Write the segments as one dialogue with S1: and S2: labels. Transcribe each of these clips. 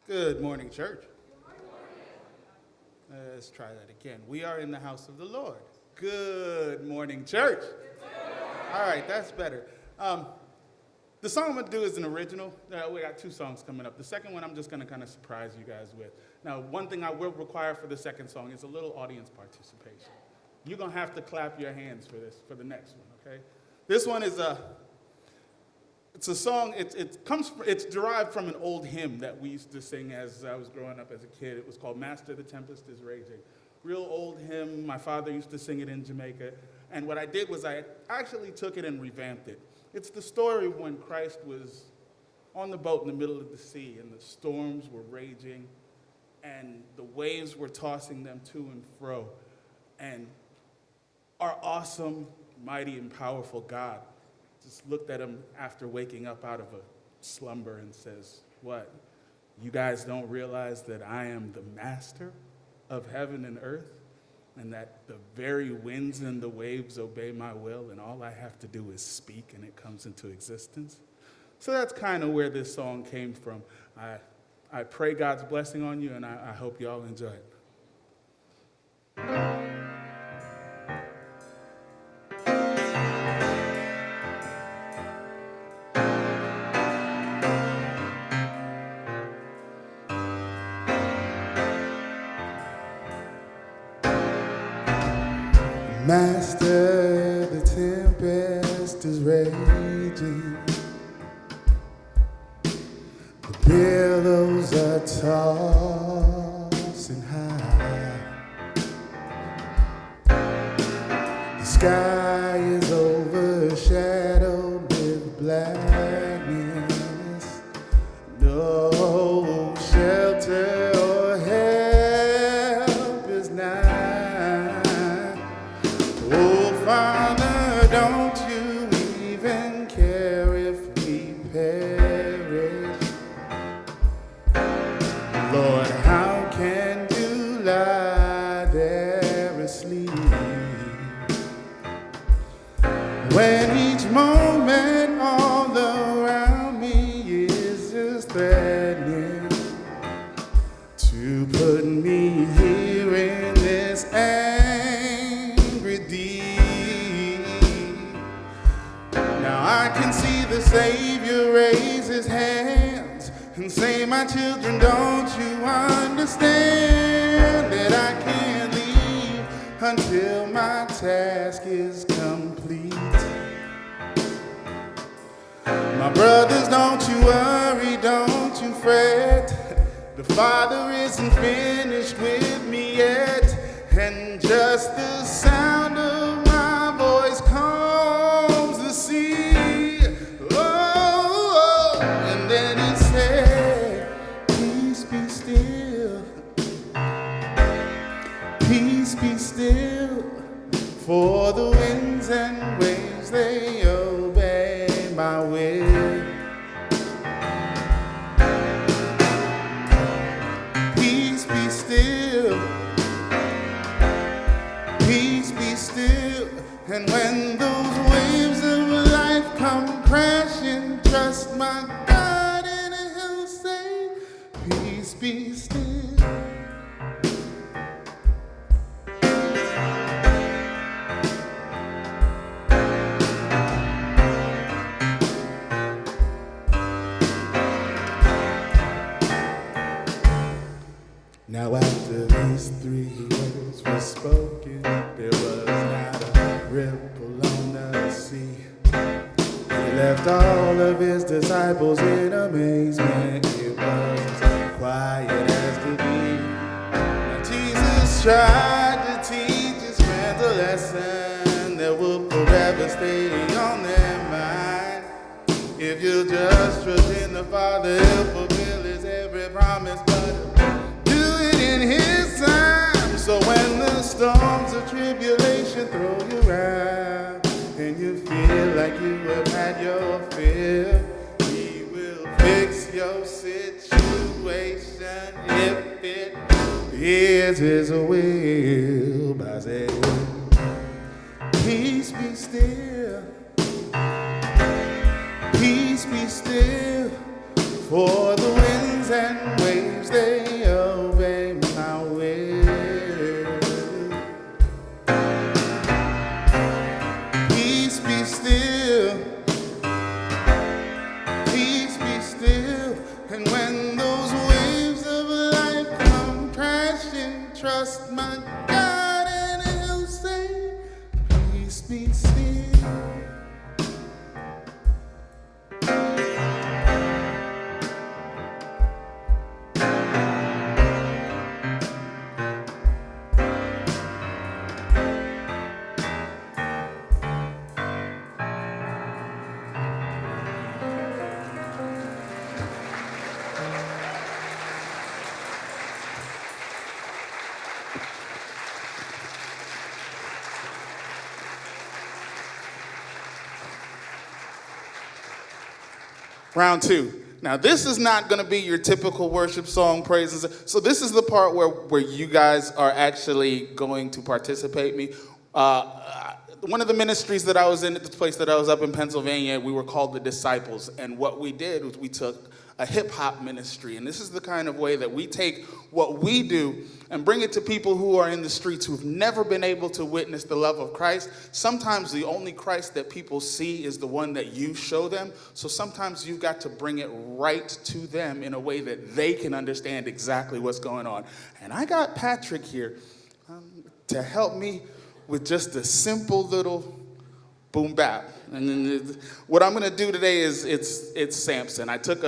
S1: Good morning, church. Let's try that again. We are in the house of the Lord. Good morning, church. All right, that's better. The song I'm going to do is an original. We got two songs coming up. The second one I'm just going to kind of surprise you guys with. Now, one thing I will require for the second song is a little audience participation. You're going to have to clap your hands for this, for the next one, okay? This one is it's a song, it's derived from an old hymn that we used to sing as I was growing up as a kid. It was called Master, the Tempest is Raging. Real old hymn. My father used to sing it in Jamaica. And what I did was I actually took it and revamped it. It's the story of when Christ was on the boat in the middle of the sea and the storms were raging and the waves were tossing them to and fro. And our awesome, mighty, and powerful God just looked at him after waking up out of a slumber and says, "What? You guys don't realize that I am the master of heaven and earth, and that the very winds and the waves obey my will, and all I have to do is speak and it comes into existence?" So that's kind of where this song came from. I pray God's blessing on you, and I hope you all enjoy it. Master, the tempest is raging. The billows are tossing high. The sky is overshadowed with blackness. No shelter or help is nigh. Oh, Father, don't you even care if we perish? Lord, how can you lie there asleep when each moment all around me is just threatening to put me here in this angry deep? Now I can see the Savior raise his hands and say, "My children, don't you understand that I can't leave until my task is complete? My brothers, don't you worry, don't you fret. The Father isn't finished with me yet, and just the sound of my voice calms the sea." Oh, and then he said, "Peace be still, peace be still, for the winds and waves, they obey my will. Peace be still, peace be still, and when those waves of life come crashing, trust my God and he'll say, peace be still." Now after these three words were spoken, there was not a ripple on the sea. He left all of his disciples in amazement. It was quiet as could be. Now Jesus tried to teach his friends a lesson that will forever stay on their mind. If you just trust in the Father, he'll fulfill his every promise, but in his time. So when the storms of tribulation throw you around and you feel like you have had your fill, he will fix your situation if it is his will. By saying, peace be still, peace be still, for the winds and waves Round two. Now, this is not going to be your typical worship song, praises. So this is the part where you guys are actually going to participate me. One of the ministries that I was in at the place that I was up in Pennsylvania, we were called the Disciples. And what we did was we took a hip-hop ministry. And this is the kind of way that we take what we do and bring it to people who are in the streets who've never been able to witness the love of Christ. Sometimes the only Christ that people see is the one that you show them. So sometimes you've got to bring it right to them in a way that they can understand exactly what's going on. And I got Patrick here to help me with just a simple little boom bap. And then what I'm going to do today is it's Samson. I took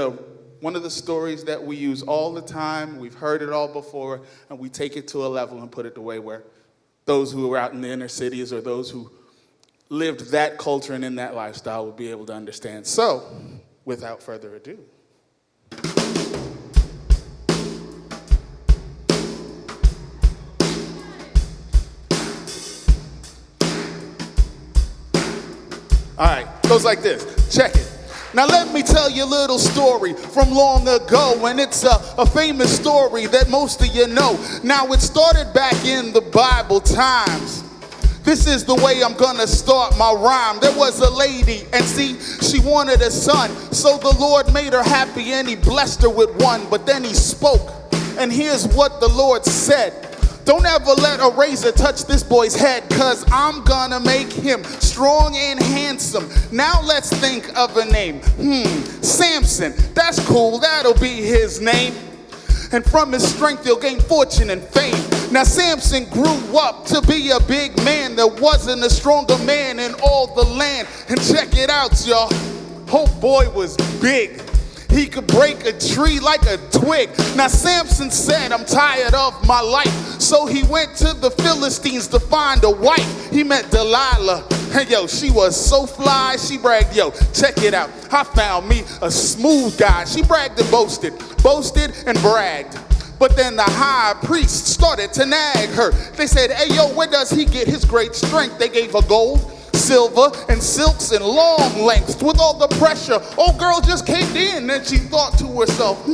S1: one of the stories that we use all the time, we've heard it all before, and we take it to a level and put it the way where those who are out in the inner cities or those who lived that culture and in that lifestyle will be able to understand. So, without further ado. All right, goes like this. Check it. Now let me tell you a little story from long ago, and it's a famous story that most of you know. Now it started back in the Bible times. This is the way I'm gonna start my rhyme. There was a lady, and see, she wanted a son. So the Lord made her happy and he blessed her with one. But then he spoke, and here's what the Lord said. Don't ever let a razor touch this boy's head, cause I'm gonna make him strong and handsome. Now let's think of a name. Samson, that's cool, that'll be his name. And from his strength he'll gain fortune and fame. Now Samson grew up to be a big man. There wasn't a stronger man in all the land. And check it out, y'all. Oh boy was big. He could break a tree like a twig. Now Samson said, I'm tired of my life. So he went to the Philistines to find a wife. He met Delilah. And yo, she was so fly, she bragged, yo, check it out. I found me a smooth guy. She bragged and boasted and bragged. But then the high priest started to nag her. They said, hey, yo, where does he get his great strength? They gave her gold, silver, and silks and long lengths. With all the pressure, old girl just caved in. And she thought to herself,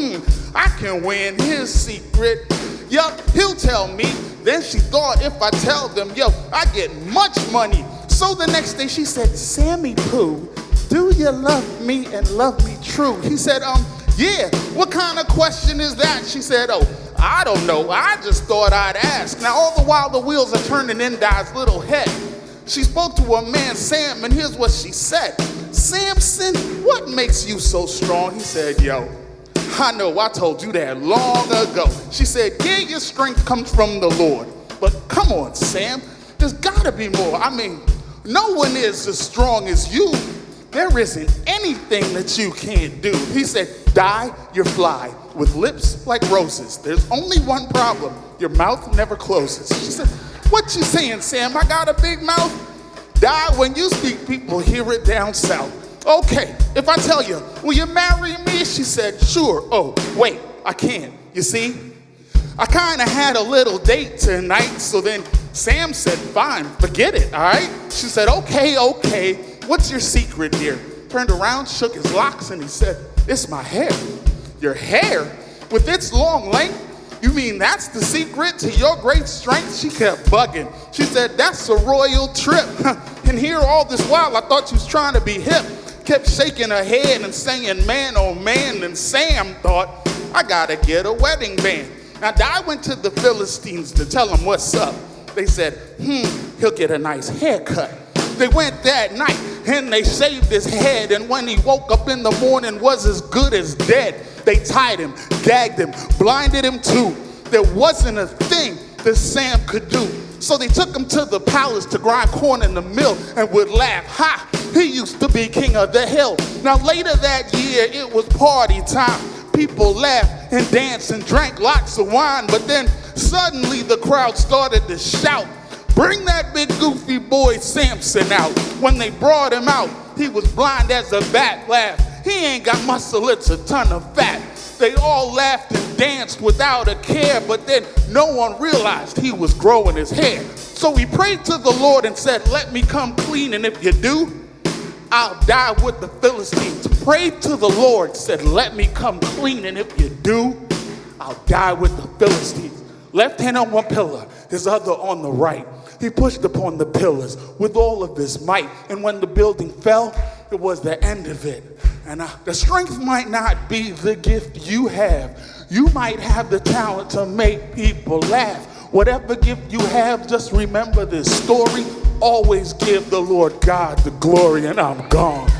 S1: I can win his secret. Yup, he'll tell me. Then she thought, if I tell them, yo, I get much money. So the next day she said, Sammy Pooh, do you love me and love me true? He said, yeah, what kind of question is that? She said, oh, I don't know, I just thought I'd ask. Now all the while the wheels are turning in Di's little head. She spoke to her man Sam, and here's what she said. Samson, what makes you so strong? He said, yo, I know I told you that long ago. She said, yeah, your strength comes from the Lord. But come on, Sam, there's gotta be more. I mean, no one is as strong as you. There isn't anything that you can't do. He said, Di, you're fly, with lips like roses. There's only one problem. Your mouth never closes. She said, what you saying, Sam? I got a big mouth? Di, when you speak, people hear it down south. Okay, if I tell you, will you marry me? She said, sure. Oh, wait, I can't. You see, I kind of had a little date tonight. So then Sam said, fine, forget it, all right? She said, okay, what's your secret, dear? Turned around, shook his locks, and he said, it's my hair. Your hair? With its long length? You mean that's the secret to your great strength? She kept bugging. She said, that's a royal trip. And here all this while, I thought you was trying to be hip. Kept shaking her head and saying, man, oh man. And Sam thought, I gotta get a wedding band. Now, Di went to the Philistines to tell them what's up. They said, he'll get a nice haircut. They went that night and they shaved his head. And when he woke up in the morning, was as good as dead. They tied him, gagged him, blinded him too. There wasn't a thing that Sam could do. So they took him to the palace to grind corn in the mill and would laugh. Ha! He used to be king of the hill. Now later that year, it was party time. People laughed and danced and drank lots of wine. But then suddenly the crowd started to shout, bring that big goofy boy Samson out. When they brought him out, he was blind as a bat. Laughed. He ain't got muscle, it's a ton of fat. They all laughed and danced without a care, but then no one realized he was growing his hair. So he prayed to the Lord and said, let me come clean, and if you do, I'll die with the Philistines. Prayed to the Lord, said, let me come clean, and if you do, I'll die with the Philistines. Left hand on one pillar, his other on the right. He pushed upon the pillars with all of his might. And when the building fell, it was the end of it. And the strength might not be the gift you have. You might have the talent to make people laugh. Whatever gift you have, just remember this story. Always give the Lord God the glory, and I'm gone.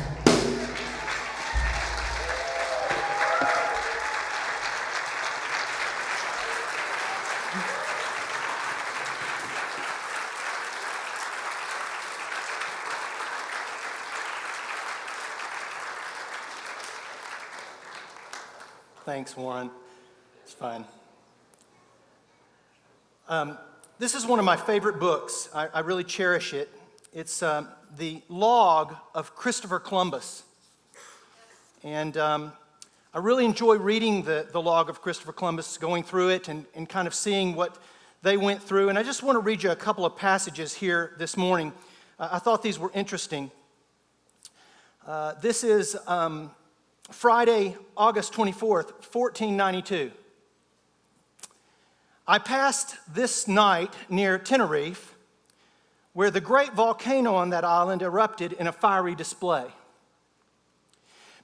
S2: Thanks, Warren. It's fine. This is one of my favorite books. I really cherish it. It's the Log of Christopher Columbus. And I really enjoy reading the Log of Christopher Columbus, going through it and kind of seeing what they went through. And I just want to read you a couple of passages here this morning. I thought these were interesting. This is Friday, August 24th, 1492. I passed this night near Tenerife, where the great volcano on that island erupted in a fiery display.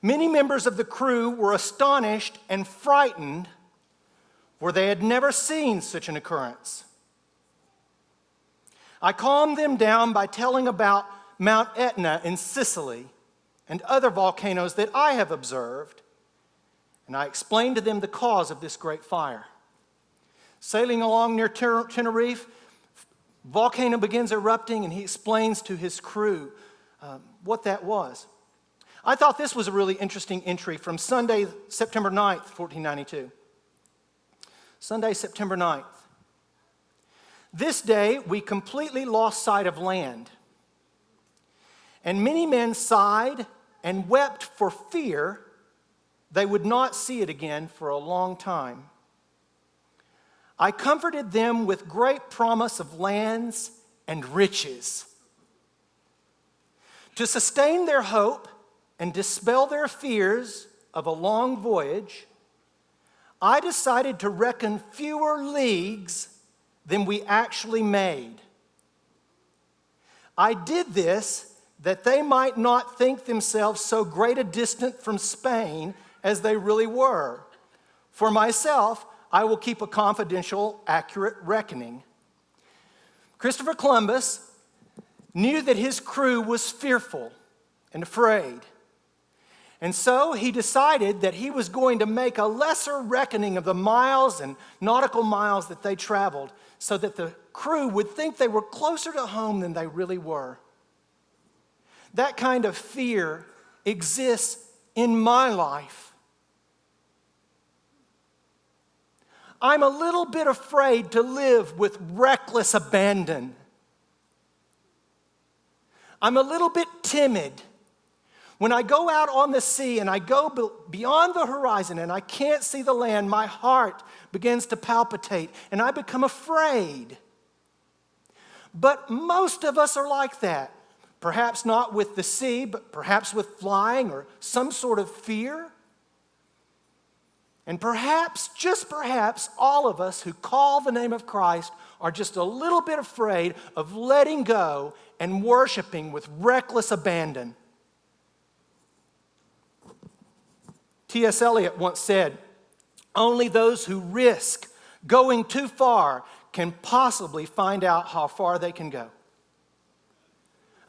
S2: Many members of the crew were astonished and frightened, for they had never seen such an occurrence. I calmed them down by telling about Mount Etna in Sicily and other volcanoes that I have observed, and I explained to them the cause of this great fire. Sailing along near Tenerife, volcano begins erupting, and he explains to his crew what that was. I thought this was a really interesting entry from Sunday, September 9th, 1492. Sunday, September 9th. This day we completely lost sight of land, and many men sighed and wept for fear they would not see it again for a long time. I comforted them with great promise of lands and riches. To sustain their hope and dispel their fears of a long voyage, I decided to reckon fewer leagues than we actually made. I did this that they might not think themselves so great a distance from Spain as they really were. For myself, I will keep a confidential, accurate reckoning. Christopher Columbus knew that his crew was fearful and afraid. And so he decided that he was going to make a lesser reckoning of the miles and nautical miles that they traveled so that the crew would think they were closer to home than they really were. That kind of fear exists in my life. I'm a little bit afraid to live with reckless abandon. I'm a little bit timid. When I go out on the sea and I go beyond the horizon and I can't see the land, my heart begins to palpitate and I become afraid. But most of us are like that. Perhaps not with the sea, but perhaps with flying or some sort of fear. And perhaps, just perhaps, all of us who call the name of Christ are just a little bit afraid of letting go and worshiping with reckless abandon. T.S. Eliot once said, "Only those who risk going too far can possibly find out how far they can go."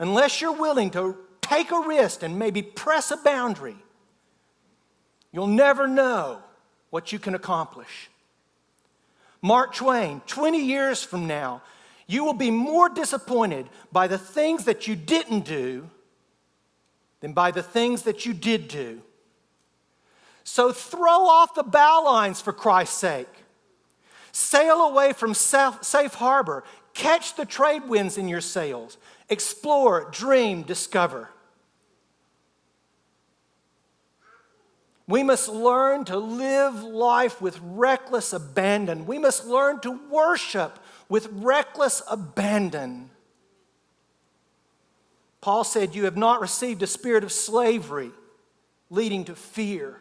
S2: Unless you're willing to take a risk and maybe press a boundary, you'll never know what you can accomplish. Mark Twain, 20 years from now, you will be more disappointed by the things that you didn't do than by the things that you did do. So throw off the bow lines for Christ's sake. Sail away from safe harbor. Catch the trade winds in your sails. Explore, dream, discover. We must learn to live life with reckless abandon. We must learn to worship with reckless abandon. Paul said, "You have not received a spirit of slavery leading to fear."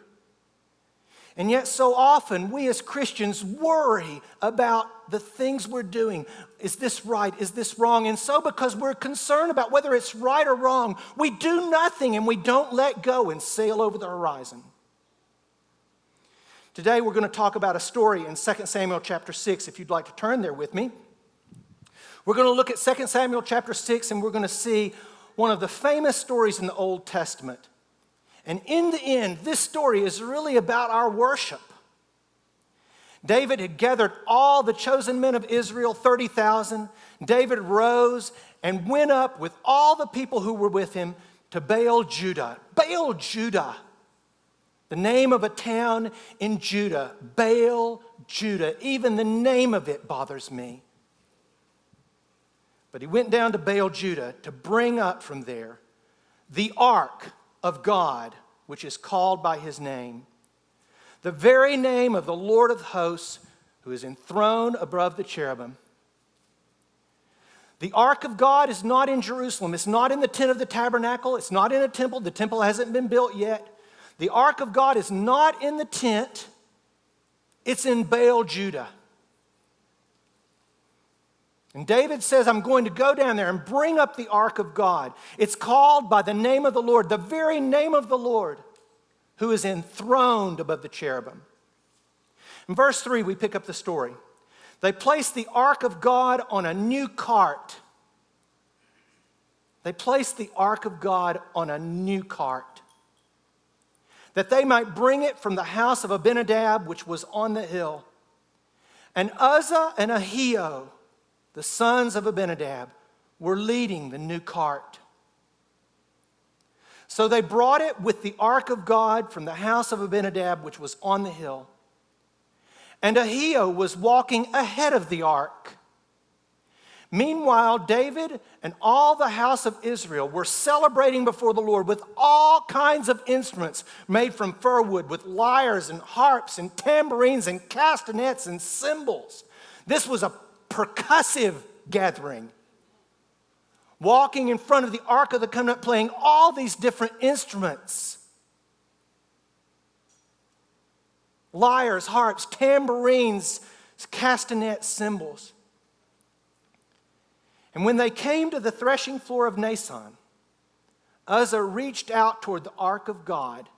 S2: And yet so often we as Christians worry about the things we're doing. Is this right? Is this wrong? And so because we're concerned about whether it's right or wrong, we do nothing and we don't let go and sail over the horizon. Today we're going to talk about a story in 2 Samuel chapter 6, if you'd like to turn there with me. We're going to look at 2 Samuel chapter 6 and we're going to see one of the famous stories in the Old Testament. And in the end, this story is really about our worship. David had gathered all the chosen men of Israel, 30,000. David rose and went up with all the people who were with him to Baal Judah. Baal Judah, the name of a town in Judah. Baal Judah. Even the name of it bothers me. But he went down to Baal Judah to bring up from there the ark of God, which is called by his name, the very name of the Lord of hosts, who is enthroned above the cherubim. The ark of God is not in Jerusalem. It's not in the tent of the tabernacle. It's not in a temple. The temple hasn't been built yet. The ark of God is not in the tent. It's in Baal Judah. And David says, I'm going to go down there and bring up the ark of God. It's called by the name of the Lord, the very name of the Lord, who is enthroned above the cherubim. In verse 3, we pick up the story. They placed the ark of God on a new cart. They placed the ark of God on a new cart, that they might bring it from the house of Abinadab, which was on the hill. And Uzzah and Ahio, the sons of Abinadab, were leading the new cart. So they brought it with the ark of God from the house of Abinadab, which was on the hill. And Ahio was walking ahead of the ark. Meanwhile, David and all the house of Israel were celebrating before the Lord with all kinds of instruments made from fir wood, with lyres and harps and tambourines and castanets and cymbals. This was a percussive gathering, walking in front of the Ark of the Covenant, playing all these different instruments. Lyres, harps, tambourines, castanets, cymbals. And when they came to the threshing floor of Nason, Uzzah reached out toward the Ark of God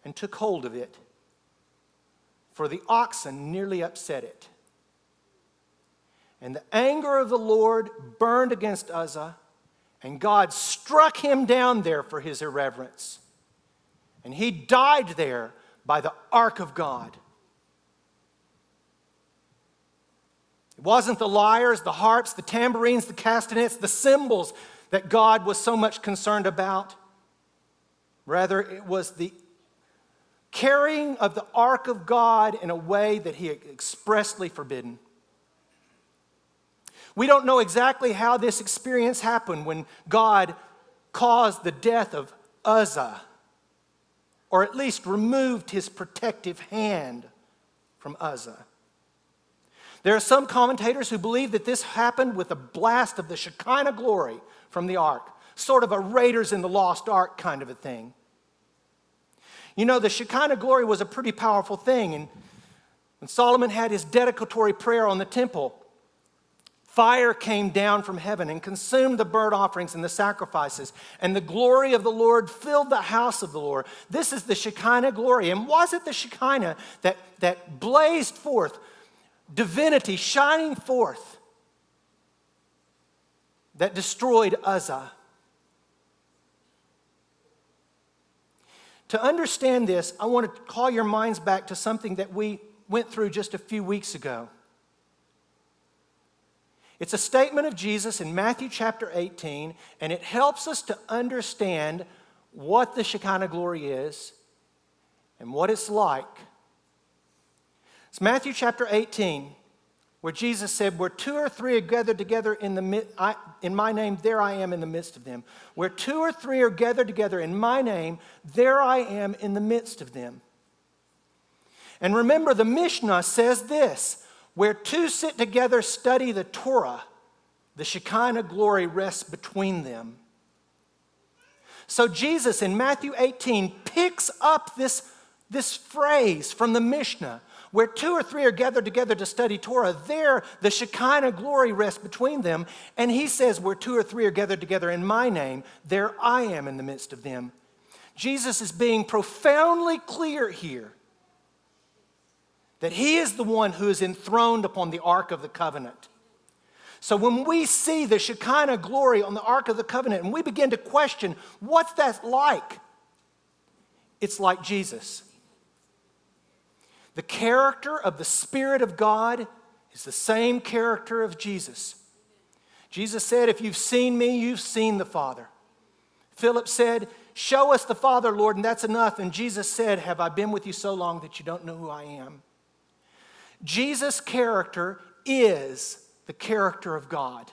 S2: and took hold of it, for the oxen nearly upset it. And the anger of the Lord burned against Uzzah, and God struck him down there for his irreverence. And he died there by the ark of God. It wasn't the lyres, the harps, the tambourines, the castanets, the cymbals that God was so much concerned about. Rather, it was the carrying of the ark of God in a way that he had expressly forbidden. We don't know exactly how this experience happened when God caused the death of Uzzah, or at least removed his protective hand from Uzzah. There are some commentators who believe that this happened with a blast of the Shekinah glory from the ark, sort of a Raiders in the Lost Ark kind of a thing. You know, the Shekinah glory was a pretty powerful thing, and when Solomon had his dedicatory prayer on the temple, fire came down from heaven and consumed the burnt offerings and the sacrifices, and the glory of the Lord filled the house of the Lord. This is the Shekinah glory. And was it the Shekinah that blazed forth divinity, shining forth, that destroyed Uzzah? To understand this, I want to call your minds back to something that we went through just a few weeks ago. It's a statement of Jesus in Matthew chapter 18, and it helps us to understand what the Shekinah glory is and what it's like. It's Matthew chapter 18, where Jesus said, where two or three are gathered together in my name, there I am in the midst of them. Where two or three are gathered together in my name, there I am in the midst of them. And remember, the Mishnah says this: where two sit together, study the Torah, the Shekinah glory rests between them. So Jesus in Matthew 18 picks up this phrase from the Mishnah, where 2 or 3 are gathered together to study Torah. There, the Shekinah glory rests between them. And he says, where 2 or 3 are gathered together in my name, there I am in the midst of them. Jesus is being profoundly clear here that he is the one who is enthroned upon the Ark of the Covenant. So when we see the Shekinah glory on the Ark of the Covenant and we begin to question, what's that like? It's like Jesus. The character of the Spirit of God is the same character of Jesus. Jesus said, if you've seen me, you've seen the Father. Philip said, show us the Father, Lord, and that's enough. And Jesus said, have I been with you so long that you don't know who I am? Jesus' character is the character of God.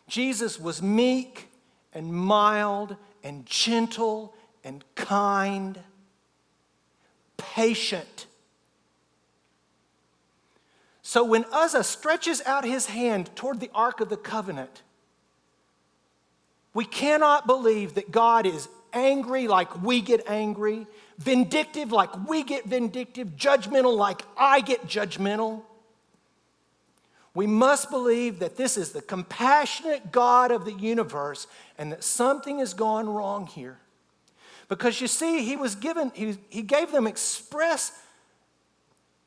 S2: Jesus was meek and mild and gentle and kind, patient. So when Uzzah stretches out his hand toward the Ark of the Covenant, we cannot believe that God is angry like we get angry, vindictive like we get vindictive, judgmental like I get judgmental. We must believe that this is the compassionate God of the universe and that something has gone wrong here. Because you see, he gave them express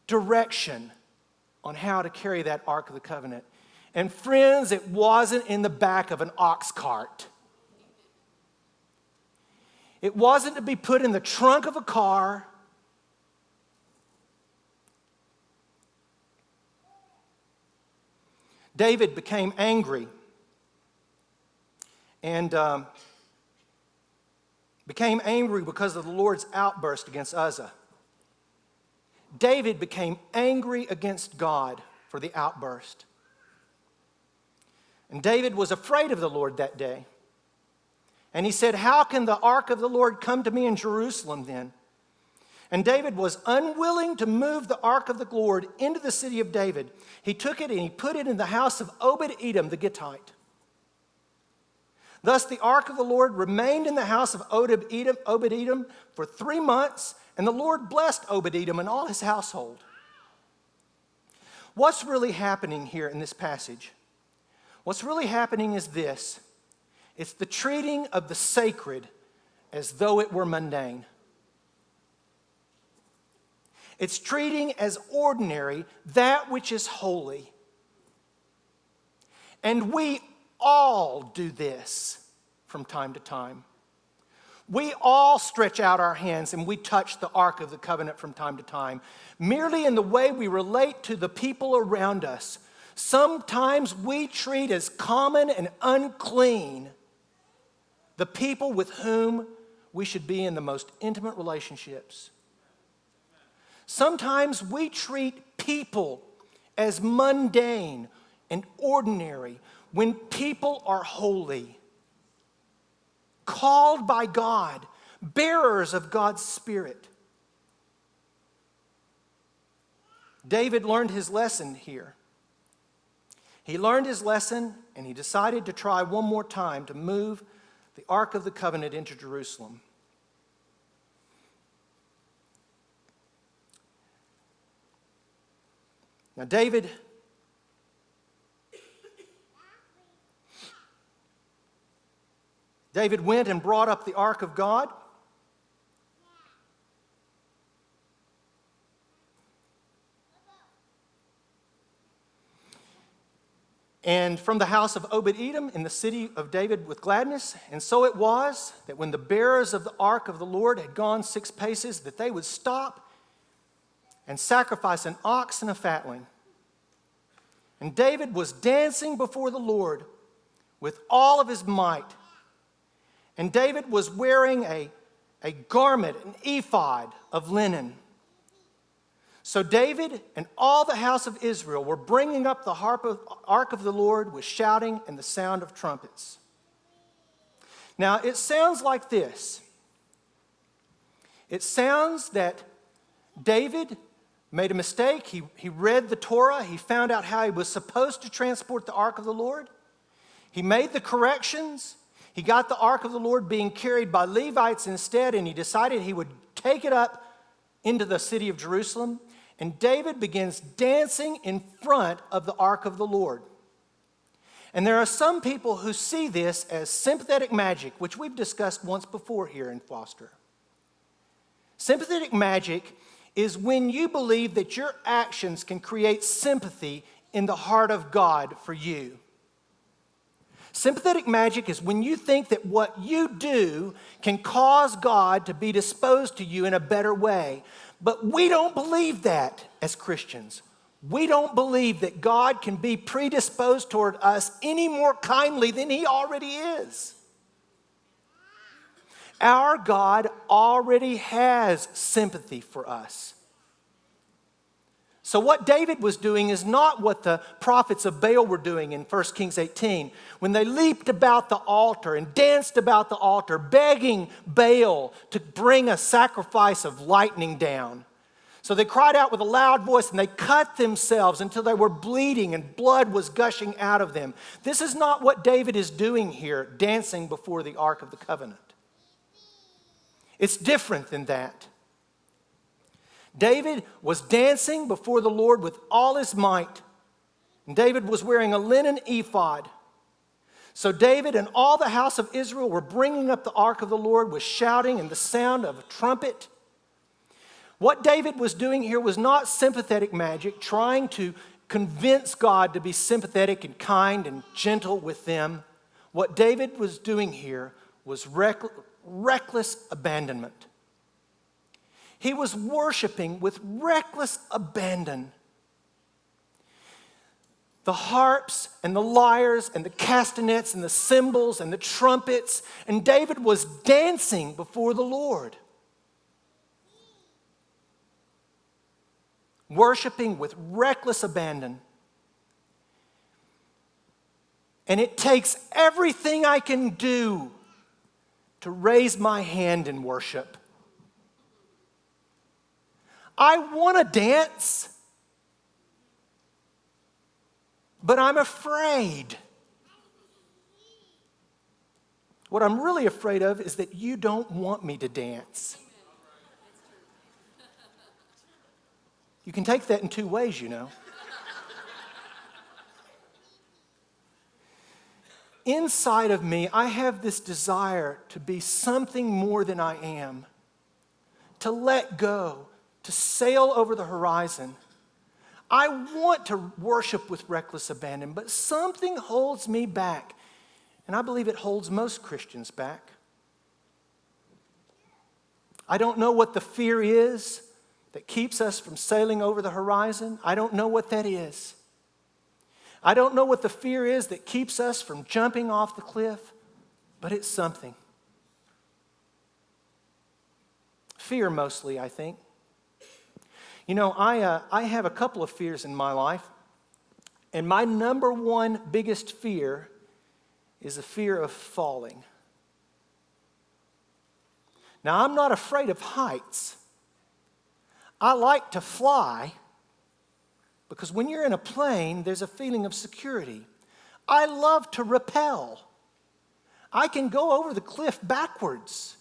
S2: direction on how to carry that Ark of the Covenant. And friends, it wasn't in the back of an ox cart. It wasn't to be put in the trunk of a car. David became angry and became angry because of the Lord's outburst against Uzzah. David became angry against God for the outburst. And David was afraid of the Lord that day. And he said, how can the ark of the Lord come to me in Jerusalem then? And David was unwilling to move the ark of the Lord into the city of David. He took it and he put it in the house of Obed-Edom the Gittite. Thus the ark of the Lord remained in the house of Obed-Edom for 3 months, and the Lord blessed Obed-Edom and all his household. What's really happening here in this passage? What's really happening is this. It's the treating of the sacred as though it were mundane. It's treating as ordinary that which is holy. And we all do this from time to time. We all stretch out our hands and we touch the Ark of the Covenant from time to time, merely in the way we relate to the people around us. Sometimes we treat as common and unclean the people with whom we should be in the most intimate relationships. Sometimes we treat people as mundane and ordinary when people are holy, called by God, bearers of God's Spirit. David learned his lesson here. He learned his lesson and he decided to try one more time to move the Ark of the Covenant into Jerusalem. Now David went and brought up the ark of God. And from the house of Obed-Edom in the city of David with gladness. And so it was that when the bearers of the ark of the Lord had gone 6 paces, that they would stop and sacrifice an ox and a fatling. And David was dancing before the Lord with all of his might. And David was wearing a garment, an ephod of linen. So David and all the house of Israel were bringing up the ark of the Lord with shouting and the sound of trumpets. Now it sounds like this. It sounds that David made a mistake. He read the Torah. He found out how he was supposed to transport the ark of the Lord. He made the corrections. He got the ark of the Lord being carried by Levites instead, and he decided he would take it up into the city of Jerusalem. And David begins dancing in front of the ark of the Lord. And there are some people who see this as sympathetic magic, which we've discussed once before here in Foster. Sympathetic magic is when you believe that your actions can create sympathy in the heart of God for you. Sympathetic magic is when you think that what you do can cause God to be disposed to you in a better way. But we don't believe that as Christians. We don't believe that God can be predisposed toward us any more kindly than he already is. Our God already has sympathy for us. So what David was doing is not what the prophets of Baal were doing in 1 Kings 18, when they leaped about the altar and danced about the altar, begging Baal to bring a sacrifice of lightning down. So they cried out with a loud voice and they cut themselves until they were bleeding and blood was gushing out of them. This is not what David is doing here, dancing before the Ark of the Covenant. It's different than that. David was dancing before the Lord with all his might. And David was wearing a linen ephod. So David and all the house of Israel were bringing up the ark of the Lord with shouting and the sound of a trumpet. What David was doing here was not sympathetic magic, trying to convince God to be sympathetic and kind and gentle with them. What David was doing here was reckless abandonment. He was worshiping with reckless abandon. The harps and the lyres and the castanets and the cymbals and the trumpets, and David was dancing before the Lord. Worshiping with reckless abandon. And it takes everything I can do to raise my hand in worship. I want to dance, but I'm afraid. What I'm really afraid of is that you don't want me to dance. You can take that in two ways, you know. Inside of me, I have this desire to be something more than I am, to let go, to sail over the horizon. I want to worship with reckless abandon, but something holds me back, and I believe it holds most Christians back. I don't know what the fear is that keeps us from sailing over the horizon. I don't know what that is. I don't know what the fear is that keeps us from jumping off the cliff, but it's something. Fear mostly, I think. You know, I have a couple of fears in my life, and my number one biggest fear is a fear of falling. Now, I'm not afraid of heights. I like to fly because when you're in a plane, there's a feeling of security. I love to rappel. I can go over the cliff backwards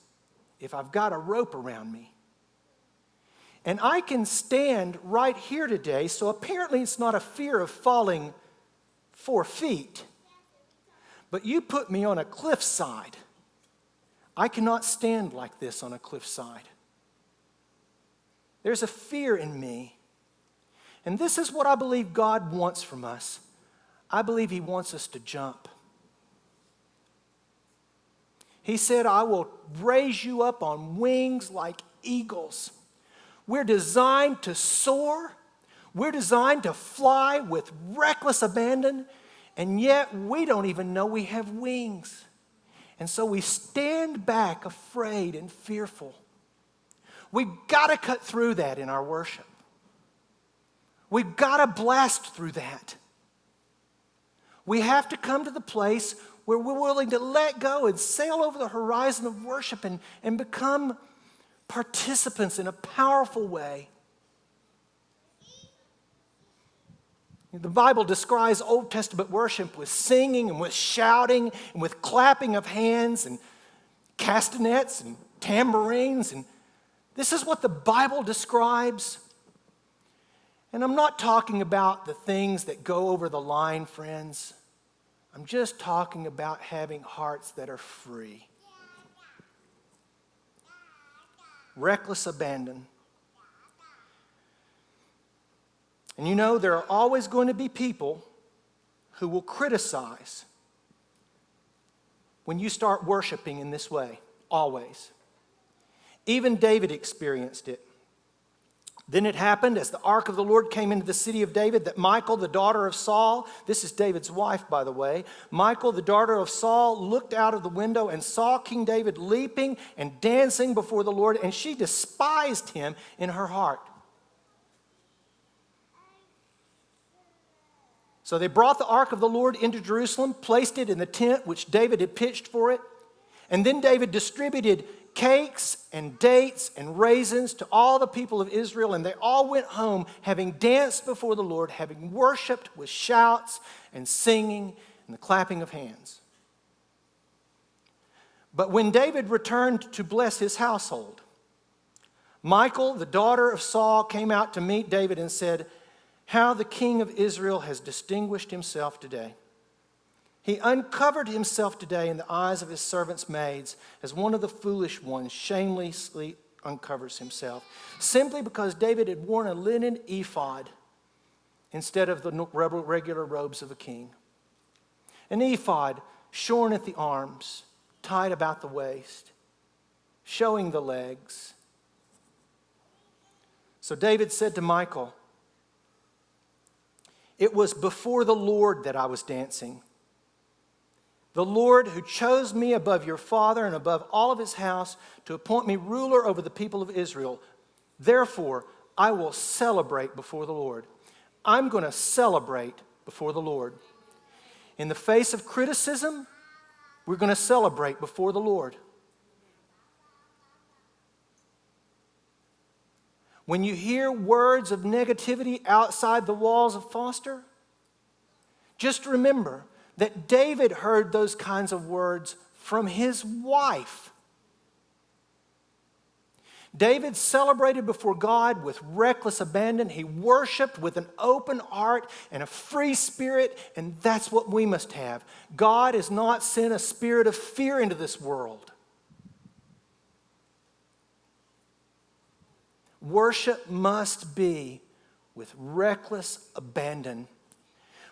S2: if I've got a rope around me. And I can stand right here today, so apparently it's not a fear of falling 4 feet. But you put me on a cliffside. I cannot stand like this on a cliffside. There's a fear in me. And this is what I believe God wants from us. I believe he wants us to jump. He said, I will raise you up on wings like eagles. We're designed to soar. We're designed to fly with reckless abandon, and yet we don't even know we have wings. And so we stand back afraid and fearful. We've got to cut through that in our worship. We've got to blast through that. We have to come to the place where we're willing to let go and sail over the horizon of worship and become participants in a powerful way. The Bible describes Old Testament worship with singing and with shouting and with clapping of hands and castanets and tambourines. And this is what the Bible describes. And I'm not talking about the things that go over the line, friends. I'm just talking about having hearts that are free. Reckless abandon. And you know, there are always going to be people who will criticize when you start worshiping in this way. Always. Even David experienced it. Then it happened, as the ark of the Lord came into the city of David, that Michal, the daughter of Saul, this is David's wife, by the way, Michal, the daughter of Saul, looked out of the window and saw King David leaping and dancing before the Lord, and she despised him in her heart. So they brought the ark of the Lord into Jerusalem, placed it in the tent which David had pitched for it, and then David distributed cakes and dates and raisins to all the people of Israel, and they all went home having danced before the Lord, having worshiped with shouts and singing and the clapping of hands. But when David returned to bless his household, Michal, the daughter of Saul, came out to meet David and said, "How the king of Israel has distinguished himself today. He uncovered himself today in the eyes of his servants' maids as one of the foolish ones shamelessly uncovers himself, simply because David had worn a linen ephod instead of the regular robes of a king. An ephod shorn at the arms, tied about the waist, showing the legs." So David said to Michal, "It was before the Lord that I was dancing. The Lord who chose me above your father and above all of his house to appoint me ruler over the people of Israel. Therefore, I will celebrate before the Lord." I'm going to celebrate before the Lord. In the face of criticism, we're going to celebrate before the Lord. When you hear words of negativity outside the walls of Foster, just remember that David heard those kinds of words from his wife. David celebrated before God with reckless abandon. He worshiped with an open heart and a free spirit, and that's what we must have. God has not sent a spirit of fear into this world. Worship must be with reckless abandon.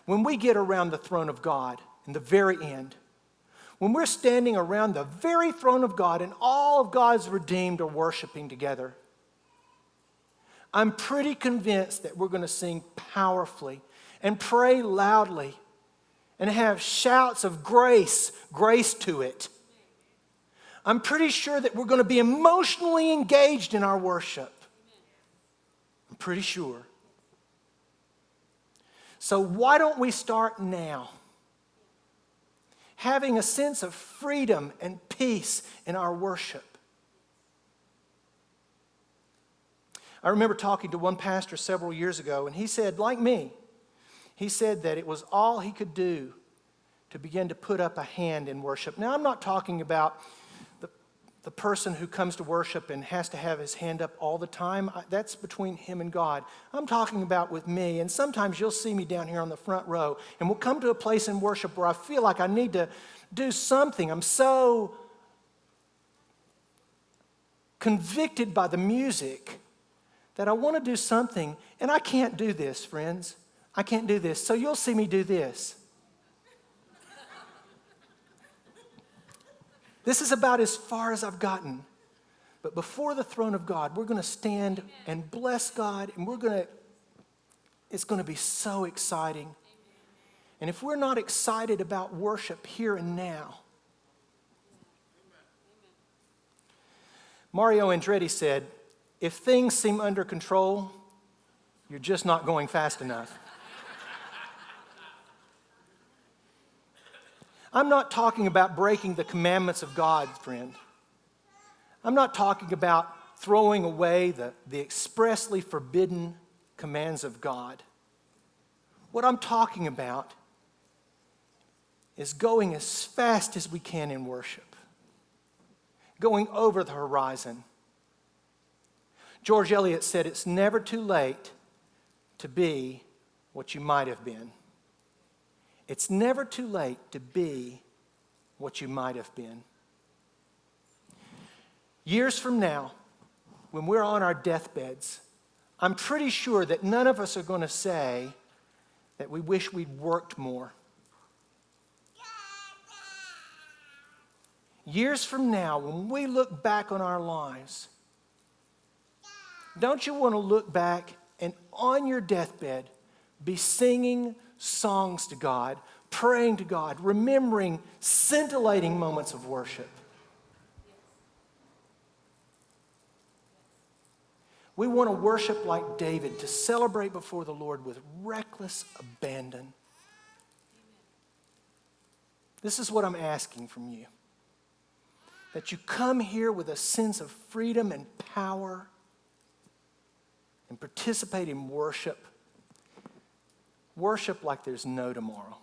S2: When we get around the throne of God in the very end, when we're standing around the very throne of God and all of God's redeemed are worshiping together, I'm pretty convinced that we're going to sing powerfully and pray loudly and have shouts of grace to it. I'm pretty sure that we're going to be emotionally engaged in our worship. I'm pretty sure. So why don't we start now? Having a sense of freedom and peace in our worship. I remember talking to one pastor several years ago, and he said, like me, he said that it was all he could do to begin to put up a hand in worship. Now, I'm not talking about the person who comes to worship and has to have his hand up all the time. That's between him and God. I'm talking about with me, and sometimes you'll see me down here on the front row, and we'll come to a place in worship where I feel like I need to do something. I'm so convicted by the music that I want to do something, and I can't do this, friends. I can't do this. So you'll see me do this. This is about as far as I've gotten. But before the throne of God, we're going to stand and bless God, and it's going to be so exciting. And if we're not excited about worship here and now, Mario Andretti said, "If things seem under control, you're just not going fast enough." I'm not talking about breaking the commandments of God, friend. I'm not talking about throwing away the expressly forbidden commands of God. What I'm talking about is going as fast as we can in worship, going over the horizon. George Eliot said, "It's never too late to be what you might have been." It's never too late to be what you might have been. Years from now, when we're on our deathbeds, I'm pretty sure that none of us are going to say that we wish we'd worked more. Years from now, when we look back on our lives, don't you want to look back and on your deathbed be singing songs to God, praying to God, remembering scintillating moments of worship? We want to worship like David, to celebrate before the Lord with reckless abandon. This is what I'm asking from you. That you come here with a sense of freedom and power and participate in worship. Worship like there's no tomorrow.